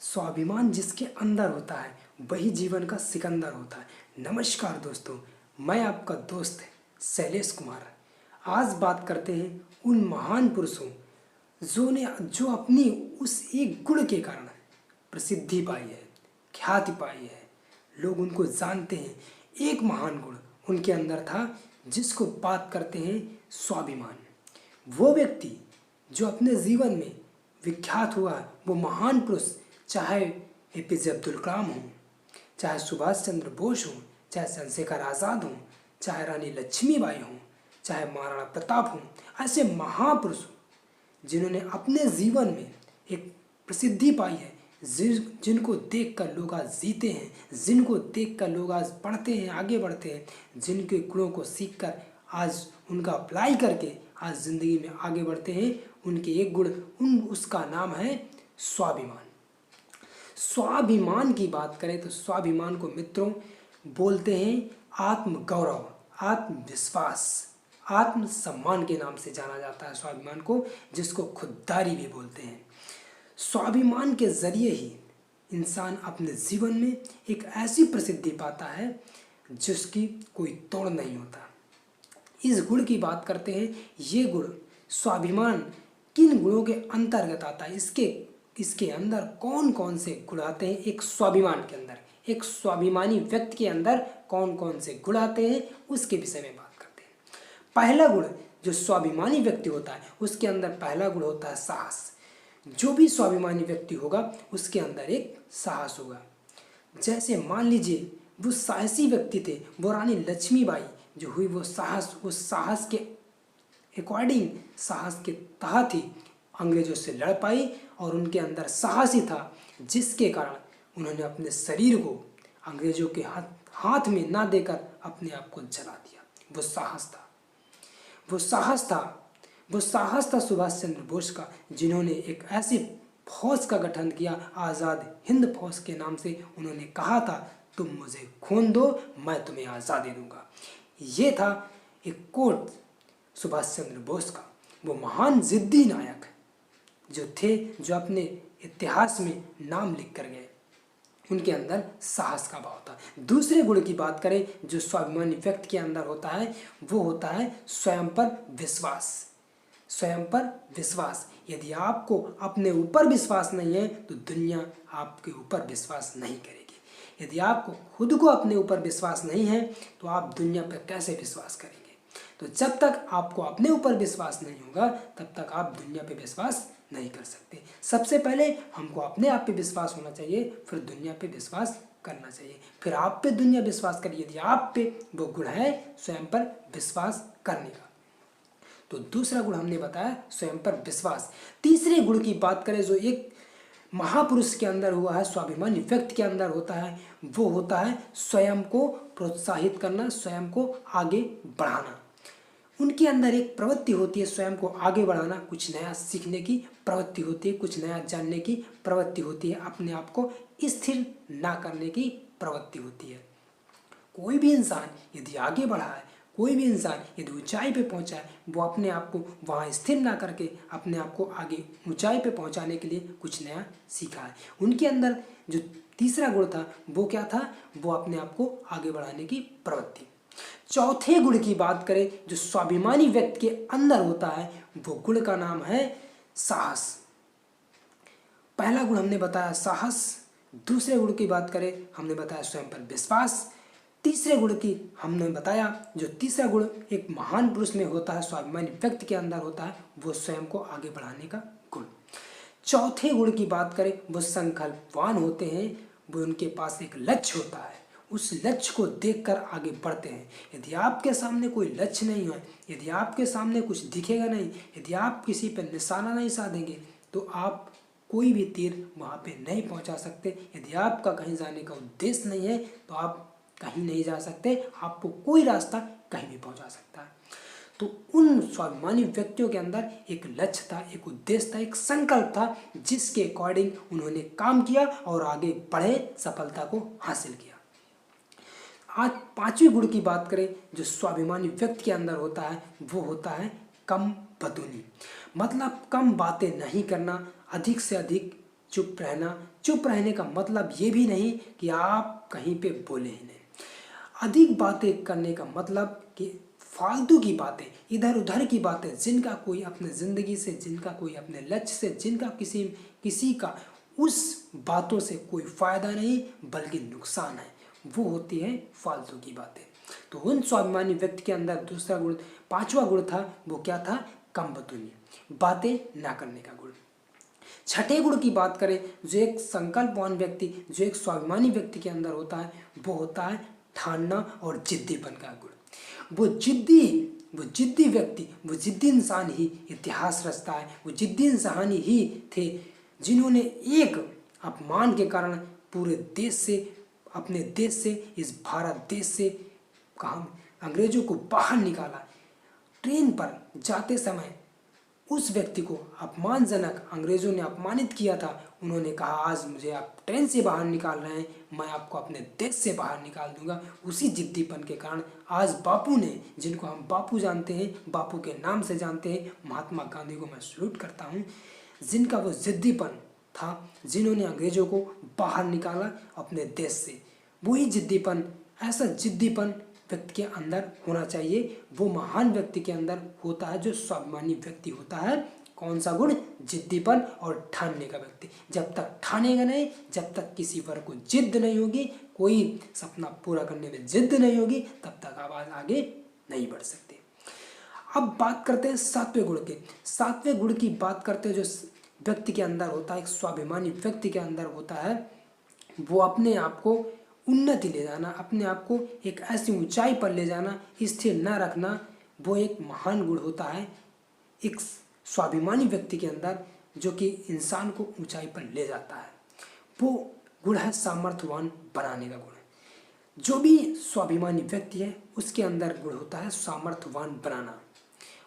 स्वाभिमान जिसके अंदर होता है वही जीवन का सिकंदर होता है। नमस्कार दोस्तों, मैं आपका दोस्त शैलेश कुमार। आज बात करते हैं उन महान पुरुषों जो अपनी उस एक गुण के कारण प्रसिद्धि पाई है, ख्याति पाई है, लोग उनको जानते हैं। एक महान गुण उनके अंदर था जिसको बात करते हैं स्वाभिमान। वो व्यक्ति जो अपने जीवन में विख्यात हुआ, वो महान पुरुष, चाहे एपीजे अब्दुल कलाम हो, चाहे सुभाष चंद्र बोस हो, चाहे चंद्रशेखर आज़ाद हो, चाहे रानी लक्ष्मीबाई हो, चाहे महाराणा प्रताप हो, ऐसे महापुरुष जिन्होंने अपने जीवन में एक प्रसिद्धि पाई है, जिनको देखकर लोग आज जीते हैं, जिनको देखकर लोग आज पढ़ते हैं, आगे बढ़ते हैं, जिनके गुणों को सीखकर आज उनका अप्लाई करके आज ज़िंदगी में आगे बढ़ते हैं। उनके एक गुण उसका नाम है स्वाभिमान। स्वाभिमान की बात करें तो स्वाभिमान को मित्रों बोलते हैं आत्मगौरव, आत्मविश्वास, आत्मसम्मान के नाम से जाना जाता है स्वाभिमान को, जिसको खुददारी भी बोलते हैं। स्वाभिमान के जरिए ही इंसान अपने जीवन में एक ऐसी प्रसिद्धि पाता है जिसकी कोई तोड़ नहीं होता। इस गुण की बात करते हैं। ये गुण स्वाभिमान किन गुणों के अंतर्गत आता है, इसके अंदर कौन कौन से गुण आते हैं। एक स्वाभिमान के अंदर, एक स्वाभिमानी व्यक्ति के अंदर कौन कौन से गुण आते हैं, उसके विषय में बात करते हैं। पहला गुण जो स्वाभिमानी व्यक्ति होता है उसके अंदर पहला गुण होता है साहस। जो भी स्वाभिमानी व्यक्ति होगा उसके अंदर एक साहस होगा। जैसे मान लीजिए वो साहसी व्यक्ति थे, वो रानी लक्ष्मीबाई जो हुई, वो साहस के अकॉर्डिंग, साहस के तहत ही अंग्रेजों से लड़ पाई, और उनके अंदर साहस ही था जिसके कारण उन्होंने अपने शरीर को अंग्रेजों के हाथ में ना देकर अपने आप को जला दिया। वो साहस था सुभाष चंद्र बोस का, जिन्होंने एक ऐसी फौज का गठन किया, आज़ाद हिंद फौज के नाम से। उन्होंने कहा था तुम मुझे खून दो, मैं तुम्हें आज़ादी दूंगा। ये था एक कोट सुभाष चंद्र बोस का। वो महान जिद्दी नायक जो थे, जो अपने इतिहास में नाम लिख कर गए। उनके अंदर साहस का भाव था। दूसरे गुण की बात करें जो स्वाभिमानी व्यक्ति के अंदर होता है, वो होता है स्वयं पर विश्वास। स्वयं पर विश्वास। यदि आपको अपने ऊपर विश्वास नहीं है तो दुनिया आपके ऊपर विश्वास नहीं करेगी। यदि आपको खुद को अपने ऊपर विश्वास नहीं है तो आप दुनिया पर कैसे विश्वास करेंगे। तो जब तक आपको अपने ऊपर विश्वास नहीं होगा तब तक आप दुनिया पे विश्वास नहीं कर सकते। सबसे पहले हमको अपने आप पे विश्वास होना चाहिए, फिर दुनिया पे विश्वास करना चाहिए, फिर आप पे दुनिया विश्वास करिए। यदि आप पे वो गुण है स्वयं पर विश्वास करने का। तो दूसरा गुण हमने बताया स्वयं पर विश्वास। तीसरे गुण की बात करें जो एक महापुरुष के अंदर हुआ है, स्वाभिमानी व्यक्ति के अंदर होता है, वो होता है स्वयं को प्रोत्साहित करना, स्वयं को आगे बढ़ाना। उनके अंदर एक प्रवृत्ति होती है स्वयं को आगे बढ़ाना, कुछ नया सीखने की प्रवृत्ति होती है, कुछ नया जानने की प्रवृत्ति होती है, अपने आप को स्थिर ना करने की प्रवृत्ति होती है। कोई भी इंसान यदि आगे बढ़ा है, कोई भी इंसान यदि ऊंचाई पे पहुंचा है, वो अपने आप को वहाँ स्थिर ना करके अपने आप को आगे ऊंचाई पे पहुंचाने के लिए कुछ नया सीखा है। उनके अंदर जो तीसरा गुण था वो क्या था, वो अपने आप को आगे बढ़ाने की प्रवृत्ति। चौथे गुण की बात करें जो स्वाभिमानी व्यक्ति के अंदर होता है, वो गुण का नाम है साहस। पहला गुण हमने बताया साहस, दूसरे गुण की बात करें हमने बताया स्वयं पर विश्वास, तीसरे गुण की हमने बताया जो तीसरा गुण एक महान पुरुष में होता है, स्वाभिमानी व्यक्ति के अंदर होता है, वो स्वयं को आगे बढ़ाने का गुण। चौथे गुण की बात करें वो संकल्पवान होते हैं, वो उनके पास एक लक्ष्य होता है, उस लक्ष्य को देखकर आगे बढ़ते हैं। यदि आपके सामने कोई लक्ष्य नहीं है, यदि आपके सामने कुछ दिखेगा नहीं, यदि आप किसी पर निशाना नहीं साधेंगे तो आप कोई भी तीर वहाँ पे नहीं पहुँचा सकते। यदि आपका कहीं जाने का उद्देश्य नहीं है तो आप कहीं नहीं जा सकते, आपको कोई रास्ता कहीं भी पहुँचा सकता है। तो उन स्वाभिमानी व्यक्तियों के अंदर एक लक्ष्य था, एक उद्देश्य था, एक संकल्प था, जिसके अकॉर्डिंग उन्होंने काम किया और आगे बढ़े, सफलता को हासिल किया। आज पांचवी गुण की बात करें जो स्वाभिमानी व्यक्ति के अंदर होता है, वो होता है कम बतूनी। मतलब कम बातें नहीं करना, अधिक से अधिक चुप रहना, चुप रहने का मतलब ये भी नहीं कि आप कहीं पे बोले ही नहीं। अधिक बातें करने का मतलब कि फालतू की बातें, इधर उधर की बातें, जिनका कोई अपने ज़िंदगी से, जिनका कोई अपने लक्ष्य से, जिनका किसी का उस बातों से कोई फ़ायदा नहीं बल्कि नुकसान है, वो होती है फालतू की बातें। तो उन स्वाभिमानी व्यक्ति के अंदर दूसरा गुण, पांचवा गुण था, वो क्या था? कम बतूनी, बातें ना करने का गुण। छठे गुण की बात करें, जो एक संकल्पवान व्यक्ति, जो एक स्वाभिमानी व्यक्ति के अंदर होता है, वो होता है ठानना और जिद्दीपन का गुण। वो जिद्दी व्यक्ति, वो जिद्दी इंसान ही इतिहास रचता है। वो जिद्दी इंसान ही थे जिन्होंने एक अपमान के कारण पूरे देश से, अपने देश से, इस भारत देश से अंग्रेजों को बाहर निकाला। ट्रेन पर जाते समय उस व्यक्ति को अपमानजनक अंग्रेजों ने अपमानित किया था। उन्होंने कहा, आज मुझे आप ट्रेन से बाहर निकाल रहे हैं, मैं आपको अपने देश से बाहर निकाल दूंगा। उसी जिद्दीपन के कारण आज बापू ने, जिनको हम बापू जानते हैं, बापू के नाम से जानते हैं, महात्मा गांधी को मैं सैल्यूट करता हूँ, जिनका वो जिद्दीपन था, जिन्होंने अंग्रेजों को बाहर निकाला अपने देश से। वही जिद्दीपन, ऐसा जिद्दीपन व्यक्ति के अंदर होना चाहिए। वो महान व्यक्ति के अंदर होता है जो स्वाभिमानी व्यक्ति होता है। कौन सा गुण? जिद्दीपन और ठानने का व्यक्ति। जब तक ठानेगा नहीं, जब तक किसी पर कोई जिद्द नहीं होगी, कोई सपना पूरा करने में जिद्द नहीं होगी, तब तक आप आगे नहीं बढ़ सकते। अब बात करते हैं सातवें गुण की। सातवें गुण की बात करते हैं जो व्यक्ति के अंदर होता है, एक स्वाभिमानी व्यक्ति के अंदर होता है, वो अपने आप को उन्नति ले जाना, अपने आप को एक ऐसी ऊंचाई पर ले जाना, स्थिर न रखना, वो एक महान गुण होता है एक स्वाभिमानी व्यक्ति के अंदर, जो कि इंसान को ऊंचाई पर ले जाता है। वो गुण है सामर्थ्यवान बनाने का गुण। जो भी स्वाभिमानी व्यक्ति है उसके अंदर गुण होता है सामर्थ्यवान बनाना।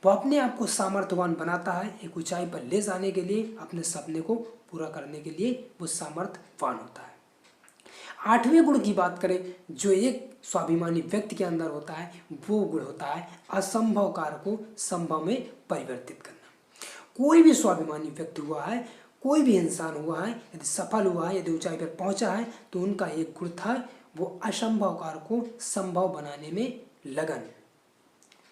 वो अपने आप को सामर्थ्यवान बनाता है, एक ऊंचाई पर ले जाने के लिए, अपने सपने को पूरा करने के लिए वो सामर्थ्यवान होता है। आठवें गुण की बात करें जो एक स्वाभिमानी व्यक्ति के अंदर होता है, वो गुण होता है असंभव कार्य को संभव में परिवर्तित करना। कोई भी स्वाभिमानी व्यक्ति हुआ है, कोई भी इंसान हुआ है, यदि सफल हुआ है, यदि ऊंचाई पर पहुंचा है, तो उनका एक गुण था, वो असंभव कार्य को संभव बनाने में लगन।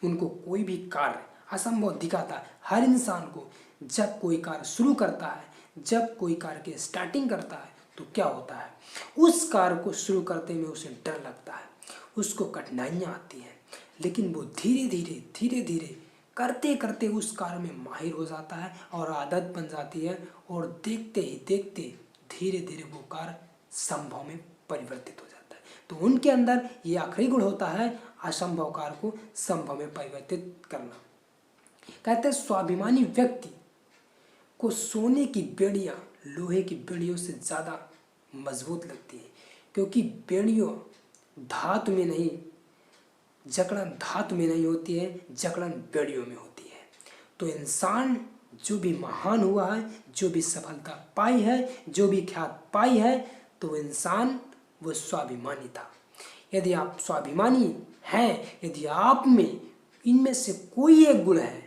उनको कोई भी कार्य असंभव दिखाता है। हर इंसान को जब कोई कार्य शुरू करता है, जब कोई कार्य की स्टार्टिंग करता है, तो क्या होता है, उस कार्य को शुरू करते में उसे डर लगता है, उसको कठिनाइयाँ आती हैं, लेकिन वो धीरे धीरे करते करते उस कार्य में माहिर हो जाता है और आदत बन जाती है, और देखते ही देखते धीरे धीरे वो कार्य संभव में परिवर्तित हो जाता है। तो उनके अंदर ये आखिरी गुण होता है, असंभव कार्य को संभव में परिवर्तित करना। कहते हैं स्वाभिमानी व्यक्ति को सोने की बेड़ियाँ लोहे की बेड़ियों से ज़्यादा मजबूत लगती है, क्योंकि बेड़ियों धातु में नहीं, जकड़न धातु में नहीं होती है, जकड़न बेड़ियों में होती है। तो इंसान जो भी महान हुआ है, जो भी सफलता पाई है, जो भी ख्यात पाई है, तो इंसान वो स्वाभिमानी था। यदि आप स्वाभिमानी हैं, यदि आप में इनमें से कोई एक गुण है,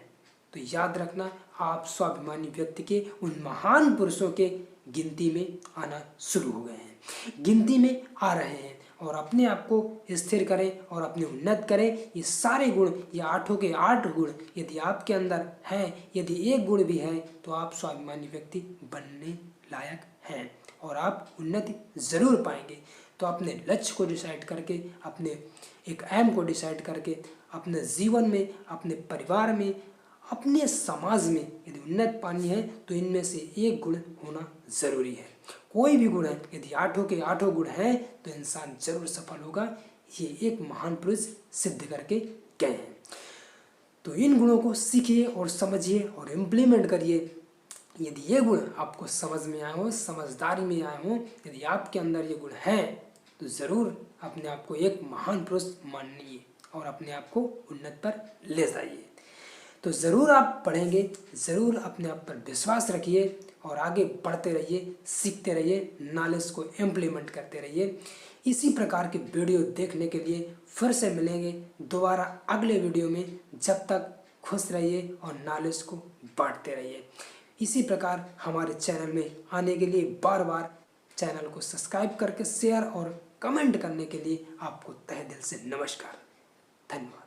तो याद रखना आप स्वाभिमानी व्यक्ति के उन महान पुरुषों के गिनती में आना शुरू हो गए हैं, गिनती में आ रहे हैं। और अपने आप को स्थिर करें और अपने उन्नत करें। ये सारे गुण, ये आठों के 8 गुण यदि आपके अंदर हैं, यदि एक गुण भी है, तो आप स्वाभिमानी व्यक्ति बनने लायक हैं और आप उन्नति ज़रूर पाएंगे। तो अपने लक्ष्य को डिसाइड करके, अपने एक एम को डिसाइड करके, अपने जीवन में, अपने परिवार में, अपने समाज में यदि उन्नत पानी है, तो इनमें से एक गुण होना ज़रूरी है। कोई भी गुण है, यदि 8 के 8 गुण हैं, तो इंसान जरूर सफल होगा। ये एक महान पुरुष सिद्ध करके गए हैं। तो इन गुणों को सीखिए और समझिए और इम्प्लीमेंट करिए। यदि ये गुण आपको समझ में आए हो, समझदारी में आए हो, यदि आपके अंदर ये गुण हैं, तो ज़रूर अपने आप को एक महान पुरुष मानिए और अपने आप को उन्नत पर ले जाइए। तो ज़रूर आप पढ़ेंगे, ज़रूर अपने आप पर विश्वास रखिए और आगे बढ़ते रहिए, सीखते रहिए, नॉलेज को इम्प्लीमेंट करते रहिए। इसी प्रकार के वीडियो देखने के लिए फिर से मिलेंगे दोबारा अगले वीडियो में। जब तक खुश रहिए और नॉलेज को बांटते रहिए। इसी प्रकार हमारे चैनल में आने के लिए बार बार चैनल को सब्सक्राइब करके शेयर और कमेंट करने के लिए आपको तहे दिल से नमस्कार। धन्यवाद।